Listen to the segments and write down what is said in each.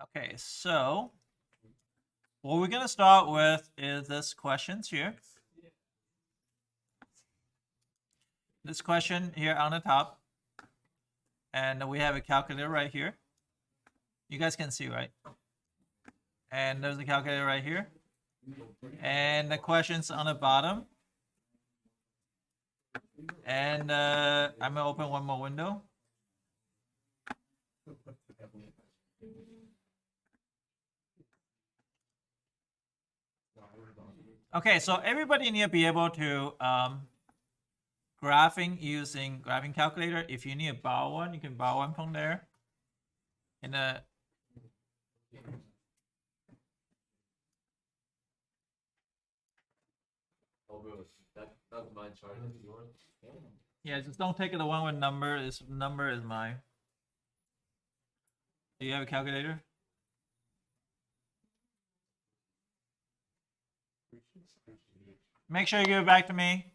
Okay, so what we're gonna start with is this questions here. This question here on the top, and we have a calculator right here. You guys can see, right? And there's a calculator right here, and the questions on the bottom. And I'm gonna open one more window. Okay, so everybody need to be able to graphing using graphing calculator. If you need to borrow one, you can borrow one from there. In the That's my chart. yeah, just don't take it the one with number. This number is mine. Do you have a calculator? Make sure you give it back to me.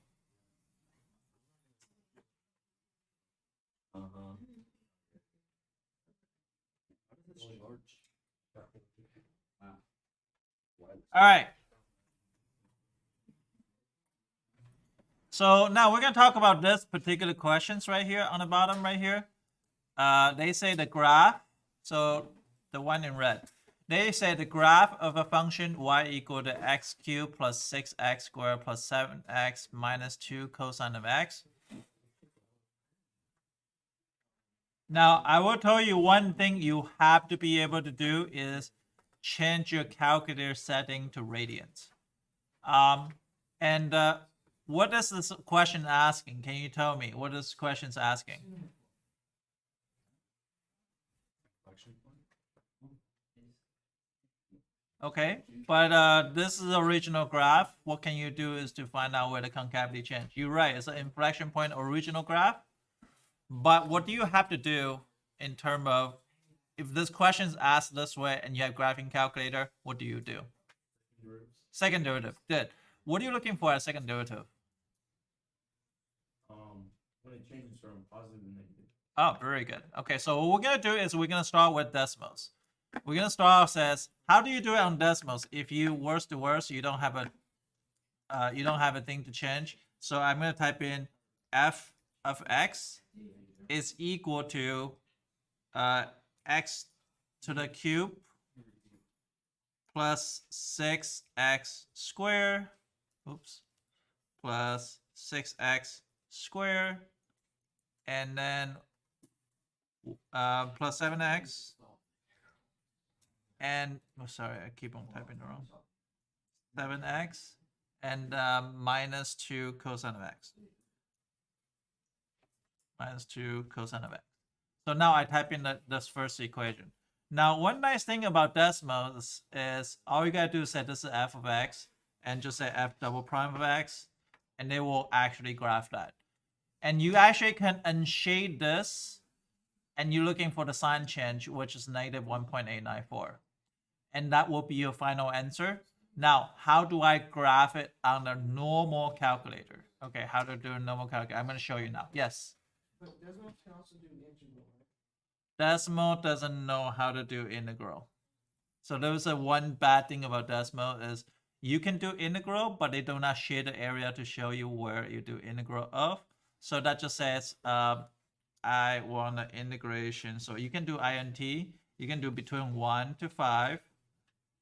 All right. So now we're gonna talk about this particular questions right here on the bottom right here. They say the graph. So the one in red. They say the graph of a function y equal to x cubed plus 6x squared plus 7x minus 2 cosine of x. Now, I will tell you one thing you have to be able to do is change your calculator setting to radians. What is this question asking? Can you tell me what this question's asking? Okay, but this is the original graph. What can you do is to find out where the concavity change. You're right, it's an inflection point original graph. But what do you have to do in terms of if this question is asked this way and you have graphing calculator, what do you do? Second derivative. Good. What are you looking for at second derivative? When it changes from positive to negative. Oh, very good. Okay, so what we're gonna do is we're gonna start with decimals. We're gonna start off says, how do you do it on decimals? If you worst to worst, you don't have a thing to change. So I'm gonna type in f of x is equal to x to the cube plus 6x squared, plus 6x squared, and then plus 7x, and sorry, I keep on typing the wrong. 7x and minus 2 cosine of x. Minus 2 cosine of x. So now I type in this first equation. Now, one nice thing about decimals is all you gotta do is say this is f of x and just say f double prime of x, and they will actually graph that. And you actually can unshade this, and you're looking for the sign change, which is negative 1.894. And that will be your final answer. Now, how do I graph it on a normal calculator? Okay, how to do a normal calculator? I'm gonna show you now. Yes? But decimal can also do integral. Decimal doesn't know how to do integral. So there's a one bad thing about decimal is you can do integral, but they do not share the area to show you where you do integral of. So that just says I want an integration. So you can do int. You can do between 1 to 5,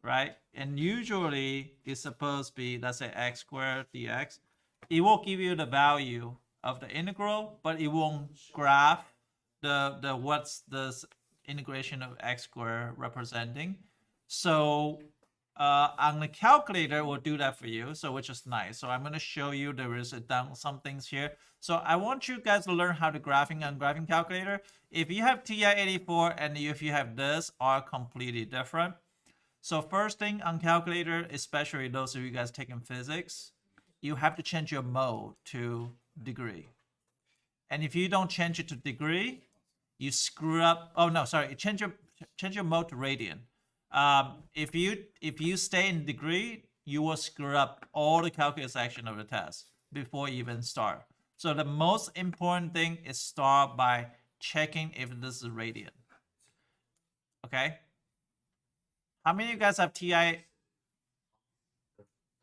right? And usually it's supposed to be, let's say x squared dx. It will give you the value of the integral, but it won't graph the what's this integration of x squared representing. So on the calculator, we'll do that for you, so which is nice. So I'm going to show you there is some things here. So I want you guys to learn how to graphing on graphing calculator. If you have TI-84 and if you have this, are completely different. So first thing on calculator, especially those of you guys taking physics, you have to change your mode to degree. And if you don't change it to degree, you screw up. Oh no, sorry, change your mode to radian. If you stay in degree, you will screw up all the calculus section of the test before you even start. So the most important thing is start by checking if this is radian. Okay? How many of you guys have TI?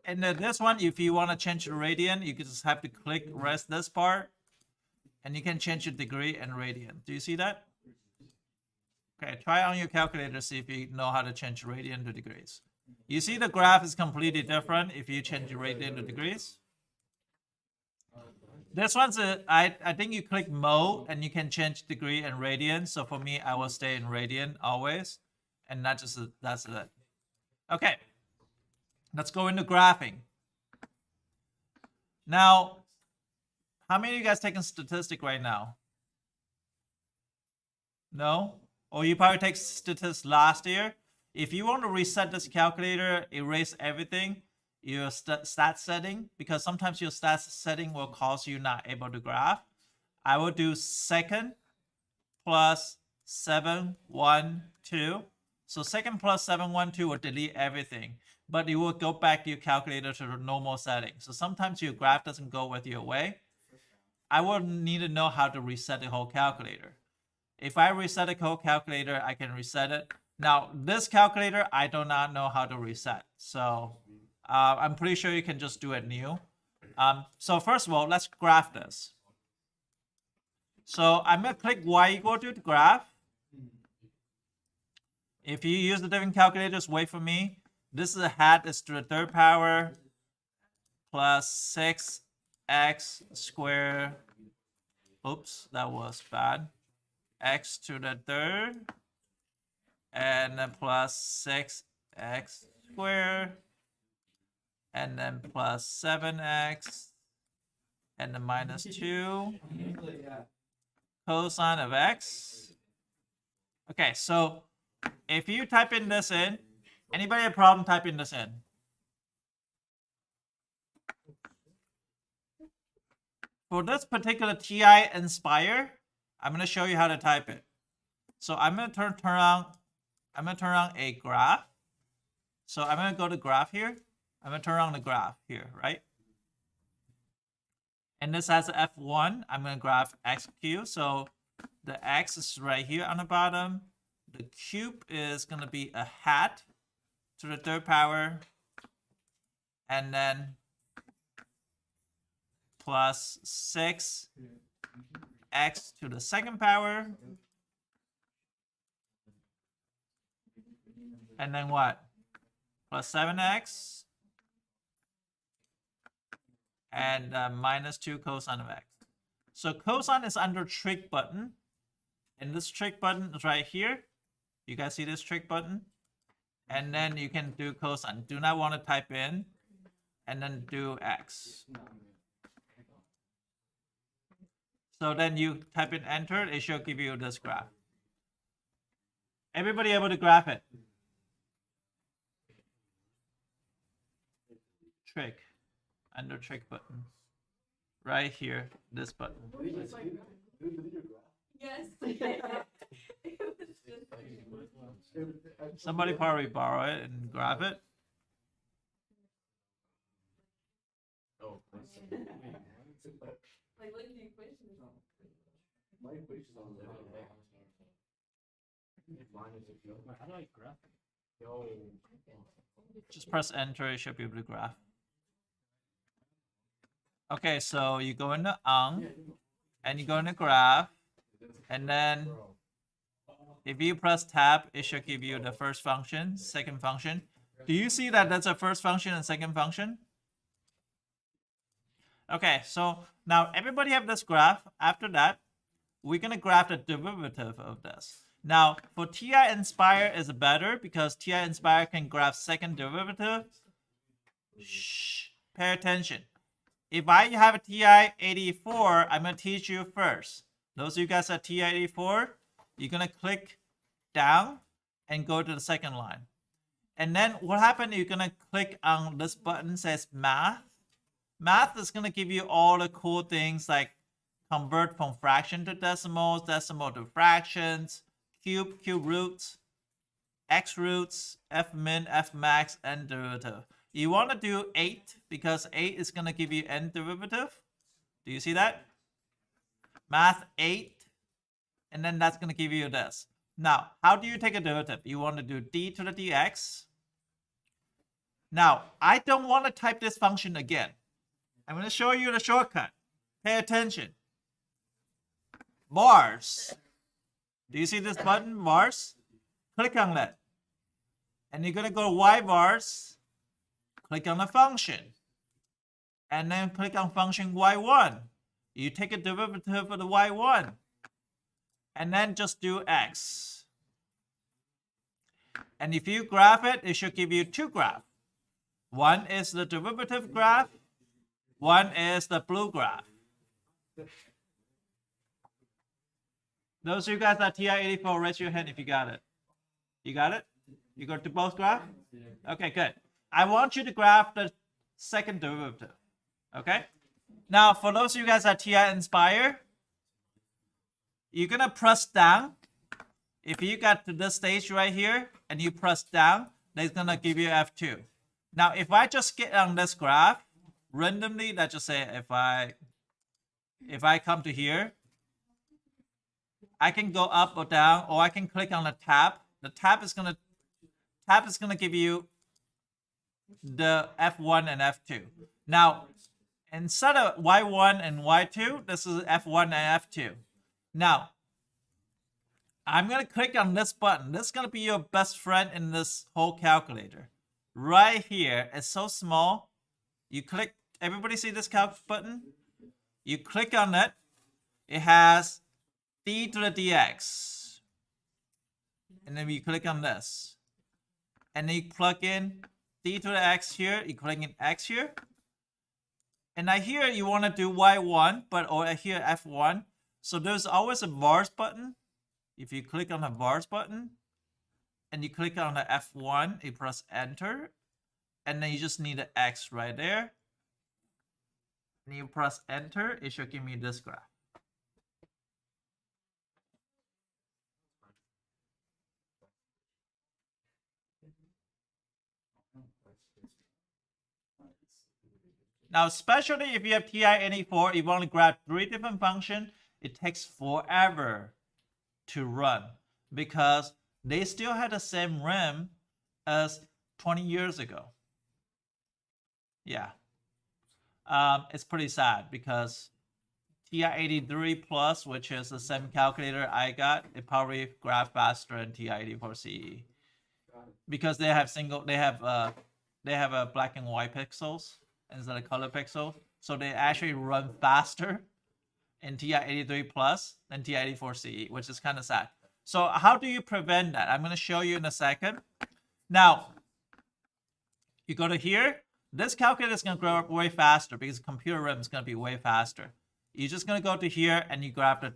And then this one, if you want to change the radian, you just have to click rest this part, and you can change your degree and radian. Do you see that? Okay, try on your calculator, see if you know how to change radian to degrees. You see the graph is completely different if you change your radian to degrees. This one's I think you click mode and you can change degree and radian. So for me, I will stay in radian always, and that's it. Okay, let's go into graphing. Now, how many of you guys taking statistic right now? No? Or you probably take statistics last year. If you want to reset this calculator, erase everything, your stat setting, because sometimes your stat setting will cause you not able to graph. I will do second plus 712. So second plus 712 will delete everything, but you will go back to your calculator to the normal setting. So sometimes your graph doesn't go with your way. I will need to know how to reset the whole calculator. If I reset the whole calculator, I can reset it. Now, this calculator, I do not know how to reset. So I'm pretty sure you can just do it new. So first of all, let's graph this. So I'm going to click y equal to the graph. If you use the different calculators, wait for me. This is a hat is to the third power plus 6x squared. Oops, that was bad. X to the third. And then plus 6x squared. And then plus 7x. And then minus 2. Cosine of x. Okay, so if you type in this in, anybody have a problem typing this in? For this particular TI Nspire, I'm going to show you how to type it. So I'm going to turn on a graph. So I'm going to go to graph here. I'm going to turn on the graph here, right? And this has F1. I'm going to graph XQ. So the X is right here on the bottom. The cube is going to be a hat to the third power. And then plus 6x to the second power. And then what? Plus 7x. And minus 2 cosine of x. So cosine is under trig button. And this trig button is right here. You guys see this trig button? And then you can do cosine. Do not want to type in. And then do x. So then you type in enter. It should give you this graph. Everybody able to graph it? Trig. Under trig button. Right here. This button. Yes. Somebody probably borrow it and grab it. Oh, Like, what do you question? my equation's on the mine is a How do I graph it? yo. Just press enter. You should be able to graph. Okay, so you go into and you go into graph, and then if you press tab, it should give you the first function, second function. Do you see that that's a first function and second function? Okay, so now everybody have this graph. After that, we're gonna graph the derivative of this. Now, for TI Nspire is better because TI Nspire can graph second derivative. Shh, pay attention. If I have a TI-84, I'm going to teach you first. Those of you guys at TI-84, you're going to click down and go to the second line. And then what happened, you're going to click on this button that says math. Math is going to give you all the cool things like convert from fraction to decimals, decimal to fractions, cube roots, x roots, f min, f max, and derivative. You want to do 8 because 8 is going to give you n derivative. Do you see that? Math 8. And then that's going to give you this. Now, how do you take a derivative? You want to do d to the dx. Now, I don't want to type this function again. I'm going to show you the shortcut. Pay attention. Vars. Do you see this button, vars? Click on that. And you're going to go y vars. Click on the function. And then click on function y1. You take a derivative of the y1. And then just do x. And if you graph it, it should give you two graphs. One is the derivative graph. One is the blue graph. Those of you guys at TI-84, raise your hand if you got it. You got it? You go to both graphs? Okay, good. I want you to graph the second derivative. Okay? Now, for those of you guys at TI Inspire, you're going to press down. If you got to this stage right here and you press down, that's going to give you F2. Now, if I just get on this graph, randomly, let's just say if I come to here, I can go up or down, or I can click on the tab. The tab is gonna give you the F1 and F2. Now, instead of Y1 and Y2, this is F1 and F2. Now, I'm gonna click on this button. This is gonna be your best friend in this whole calculator. Right here, it's so small. You click, everybody see this calc button? You click on it. It has d to the dx. And then you click on this. And then you plug in d to the x here. You click in x here. And I hear you want to do y1, or I hear f1. So there's always a vars button. If you click on the vars button, and you click on the F1, you press enter, and then you just need the X right there. And you press enter, it should give me this graph. Now, especially if you have TI-84, you want to grab 3 different functions, it takes forever to run because they still had the same RAM as 20 years ago. Yeah. It's pretty sad because TI-83 Plus, which is the same calculator I got, it probably graph faster than TI-84 CE because they have a black and white pixels instead of color pixels, so they actually run faster in TI-83 Plus than TI-84 CE, which is kind of sad. So how do you prevent that? I'm going to show you in a second. Now, you go to here. This calculator is going to grow up way faster because computer RAM is going to be way faster. You're just going to go to here and you grab the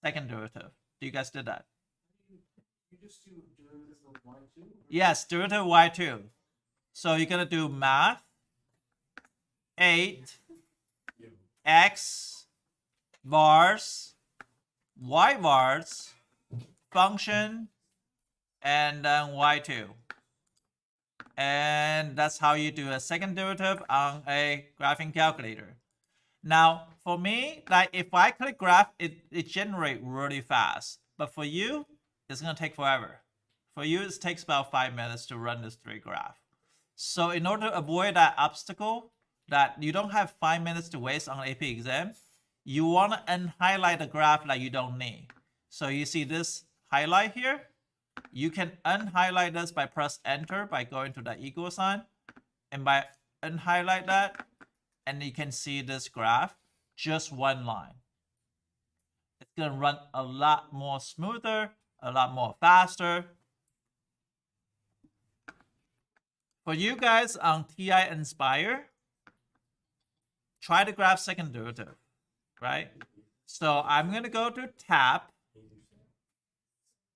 second derivative. You guys did that? You just do derivative of y2? Yes, derivative of y2. So you're going to do math 8 x vars y vars function and then y2. And that's how you do a second derivative on a graphing calculator. Now, for me, like if I click graph, it generates really fast. But for you, it's going to take forever. For you, it takes about 5 minutes to run this 3 graph. So in order to avoid that obstacle, that you don't have 5 minutes to waste on AP exam, you want to unhighlight the graph that you don't need. So you see this highlight here? You can unhighlight this by press enter by going to the equal sign. And by unhighlight that, and you can see this graph, just one line. It's going to run a lot more smoother, a lot more faster. For you guys on TI Inspire, try to graph second derivative, right? So I'm going to go to tab,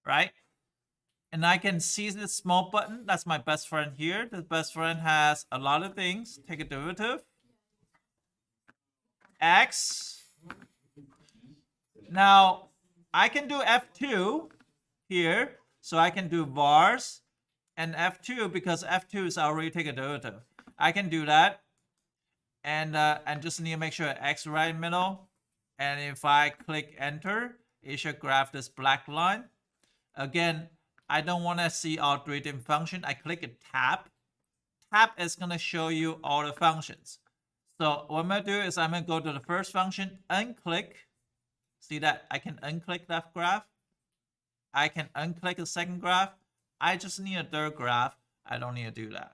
right? And I can see this small button. That's my best friend here. The best friend has a lot of things. Take a derivative. X. Now, I can do F2 here. So I can do vars and F2 because F2 is already take a derivative. I can do that. And just need to make sure X right in the middle. And if I click enter, it should graph this black line. Again, I don't want to see all 3 different functions. I click a tab. Tab is going to show you all the functions. So what I'm going to do is I'm going to go to the first function, unclick. See that I can unclick that graph. I can unclick the second graph. I just need a third graph. I don't need to do that.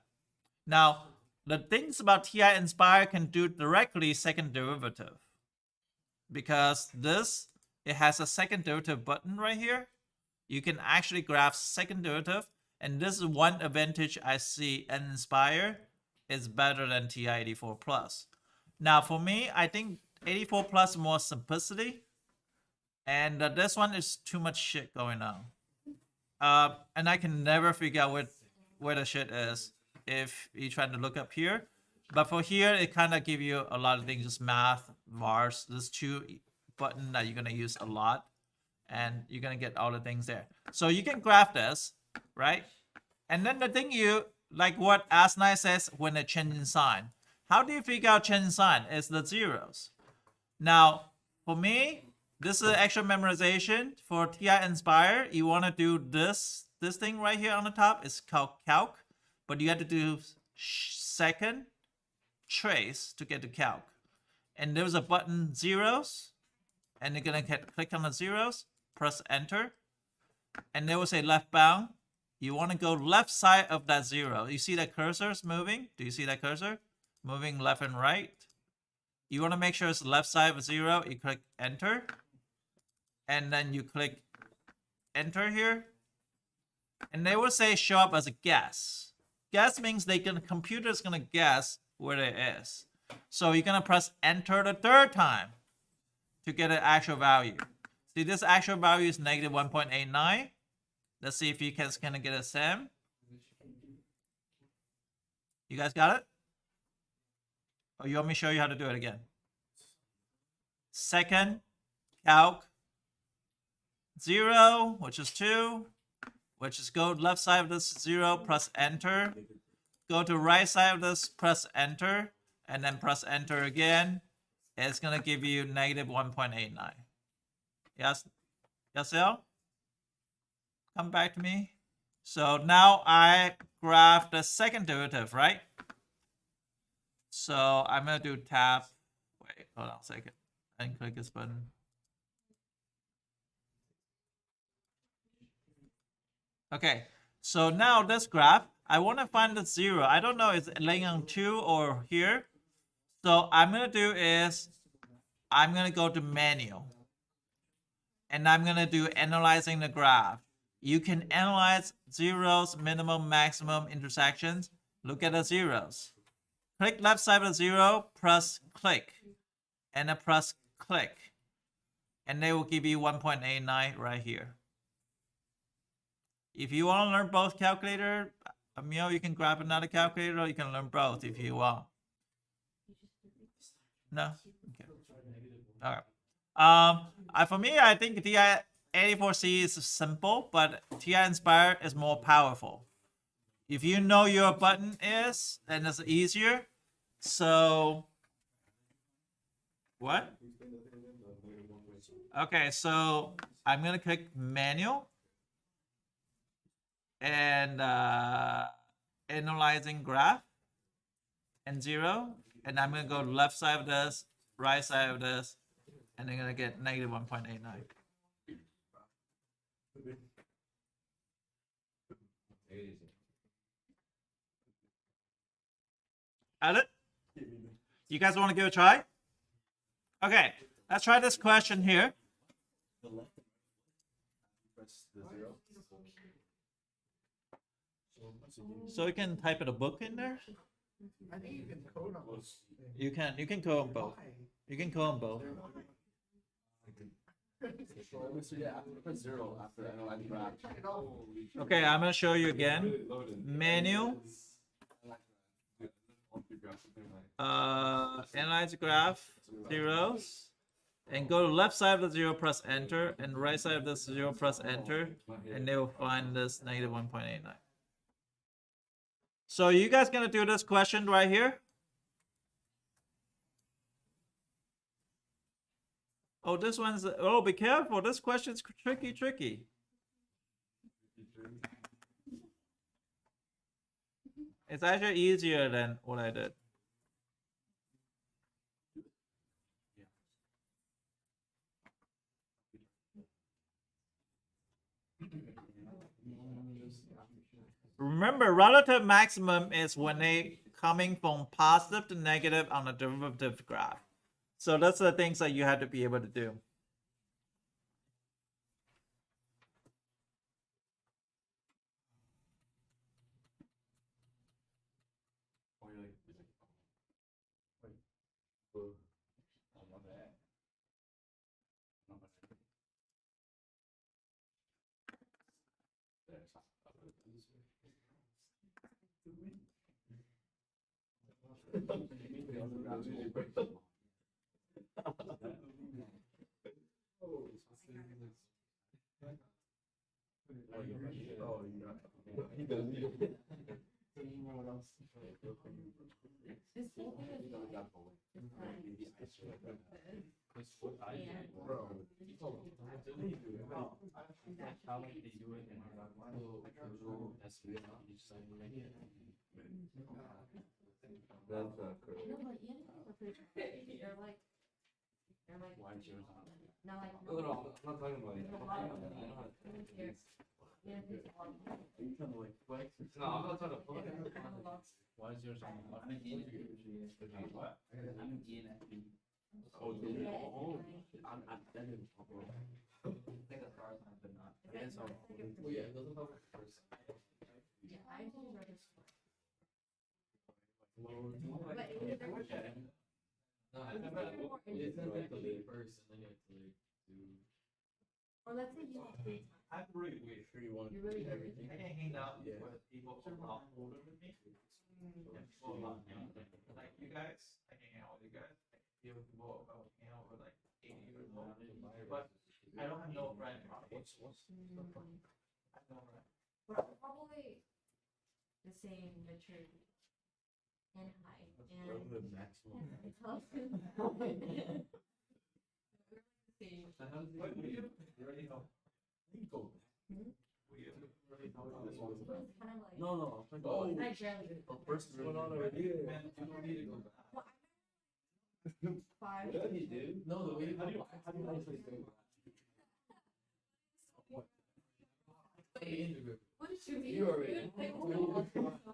Now, the things about TI Inspire can do directly second derivative. Because this, it has a second derivative button right here. You can actually graph second derivative. And this is one advantage I see in Inspire is better than TI-84 Plus. Now, for me, I think 84 Plus is more simplicity. And this one is too much shit going on. And I can never figure out where the shit is if you're trying to look up here. But for here, it kind of give you a lot of things, just math, vars. There's 2 buttons that you're going to use a lot. And you're going to get all the things there. So you can graph this, right? And then the thing like what Asnai says when they change in sign. How do you figure out change in sign? It's the zeros. Now, for me, this is extra memorization for TI Inspire. You want to do this thing right here on the top. It's called calc, but you have to do second trace to get to calc. And there's a button zeros, and you're gonna click on the zeros, press enter, and they will say left bound. You want to go left side of that 0. You see that cursor is moving? Do you see that cursor moving left and right? You want to make sure it's left side of 0. You click enter. And then you click enter here. And they will say show up as a guess. Guess means the computer is going to guess where it is. So you're going to press enter the 3rd time to get an actual value. See, this actual value is negative 1.89. Let's see if you can get a SAM. You guys got it? Or you want me to show you how to do it again? Second, calc, 0, which is 2, which is go left side of this 0, press enter. Go to right side of this, press enter, and then press enter again. It's going to give you negative 1.89. Yes? Yes, L? Come back to me. So now I graph the second derivative, right? So I'm going to do tab. Wait, hold on a second. And click this button. Okay, so now this graph, I want to find the 0. I don't know, it's laying on 2 or here. So I'm going to do is, I'm going to go to manual. And I'm going to do analyzing the graph. You can analyze zeros, minimum, maximum, intersections. Look at the zeros. Click left side of the 0, press click. And then press click. And they will give you 1.89 right here. If you want to learn both calculator, you can grab another calculator, or you can learn both if you want. No? Okay. All right. For me, I think TI-84C is simple, but TI Inspire is more powerful. If you know your button is, then it's easier. So, what? Okay, so I'm going to click manual. And analyzing graph and 0. And I'm going to go left side of this, right side of this, and I'm going to get negative 1.89. Got it? You guys want to give it a try? Okay, let's try this question here. So you can type in a book in there. I think you can code on those. You can code on both. You can code on both. Press 0 after analyzing graph. Okay, I'm gonna show you again. Menu. Analyze graph, zeros, and go to left side of the 0, press enter, and right side of the 0, press enter, and they will find this negative 1.89. So you guys gonna do this question right here? Oh, this one's, oh, be careful. This question's tricky. It's actually easier than what I did. Remember, relative maximum is when they coming from positive to negative on a derivative graph. So that's the things that you have to be able to do. That's not correct. No, but they're like Why is yours on? now like No, no, I'm not talking about it. No, No, I'm not trying to flex. Why is yours on? What? I'm in Oh, dude. Oh, I'm dead in trouble. Like a car sign, but not. It's all. Well, yeah, it doesn't help first. Yeah, I do register. But no, it's not like the lead first, and then you have to like do. Or let's say you I'm really weird. Sure, you want You really do. everything. I can hang out Yeah. with people a lot older than me. And people a lot younger. Like you guys, I can hang out with you guys. I can feel people about hang out with like 80 years old. But I don't have no friend. What's I have no friend. probably the same maturity and height and relative maximum? same. So how does What it? do you already know? Legal. We already know But this one. it's kind of like No, no, I'm talking about. I barely The first one on over here. Man, you don't need to go back. five. Yeah, you do. No, the way how do you actually do? What did you mean? You already.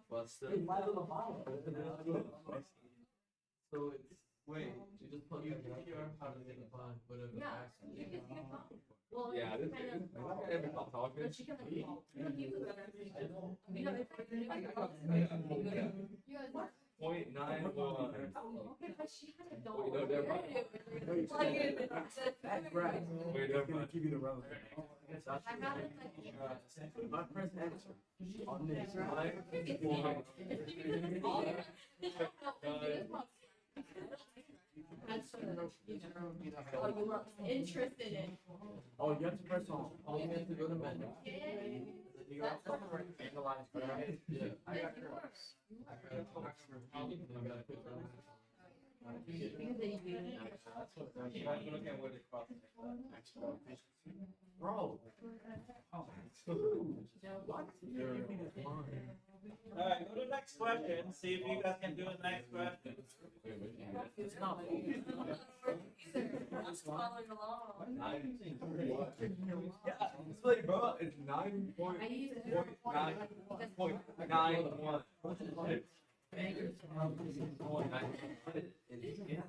Busted. So it's Wait, you just plug you in think you're how to think fine, whatever. Yeah, you can see a phone. Well, Yeah, it's this kind is. of. I never thought talking. But she can like, you know, use it better. You know, it's like, you guys. 0.91. Okay, but she had a dog. Wait, no, never mind. Plug in. Wait, never mind. Give you the relevant. I got it like. My first answer on this That's what you were interested in. Oh, you have to press on. Oh, you have to go to menu. You have to analyze. Yeah. I got yours. Bro. Alright, go to the next question. See if you guys can do the next question. It's not. I'm following along. Yeah, it's like, bro, it's 9.91. I use it.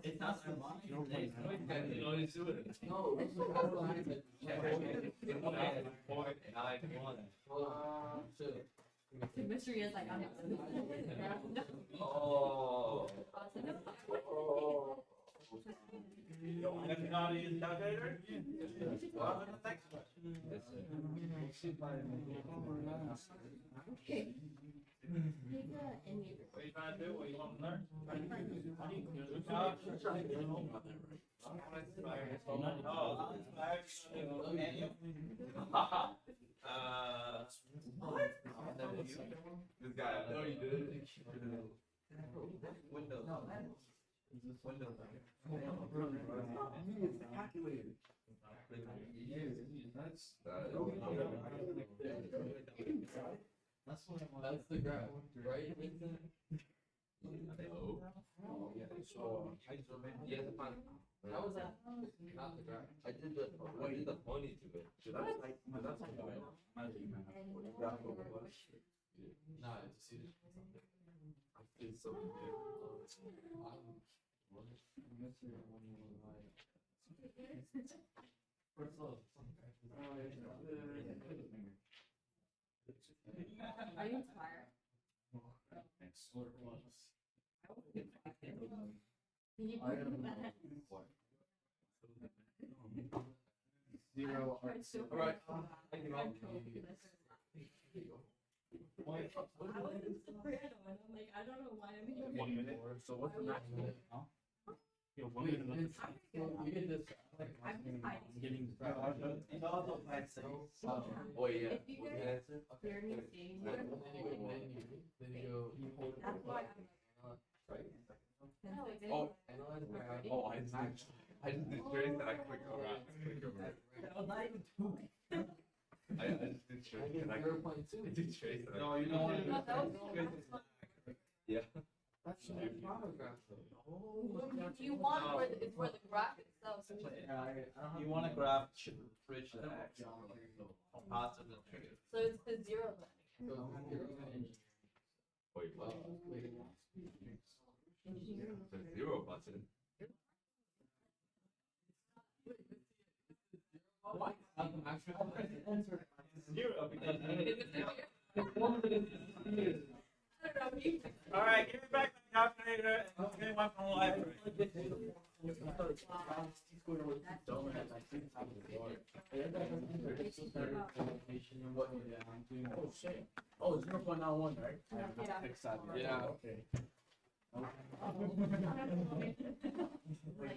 It's not so much. You know, it's doing it. No, it's 0.91. The mystery is like, I'm not. Oh. If you know how to use a calculator, well, then the next question. Okay. What are you trying to do? What do you want to learn? This guy, I know you did. Windows. Windows. Calculated. That's. That's what I want. That's the graph, right, Vincent? No. Oh, yeah. So I zoom in. You have to find. How was that? Not the graph. I did the funny to it. So that's like that's like nah, it's see. I feel so good. First of all, Are you tired? Can you believe that? Zero. I'm so Alright. I was in soprano and I'm like, I don't know why I'm here. 1 minute. So what's the max minute? Yeah, 1 Wait, minute. Vince, you get this. I'm hiding. Getting. It also applies to Oh yeah. If you What's guys the answer? hear me saying Then that, you go, you hold it. that's why I'm Right? like, Oh, analyze graph. Oh, I just did trace that I click around. not even 2. I just did I trace get and I 0.2. did trace and No, you don't want No, that was to. yeah. That's the monograph though. Oh, you want where the, it's where the graph itself. So You want to graph bridge the X from positive to negative. so it's the zero then. Wait, what? Engineering. The zero button. What? Not the maximum. Zero because. I don't know, you. All right, give me back the calculator and get one from the library. Oh shit. Oh, 0.91, right? Yeah. Yeah. Okay.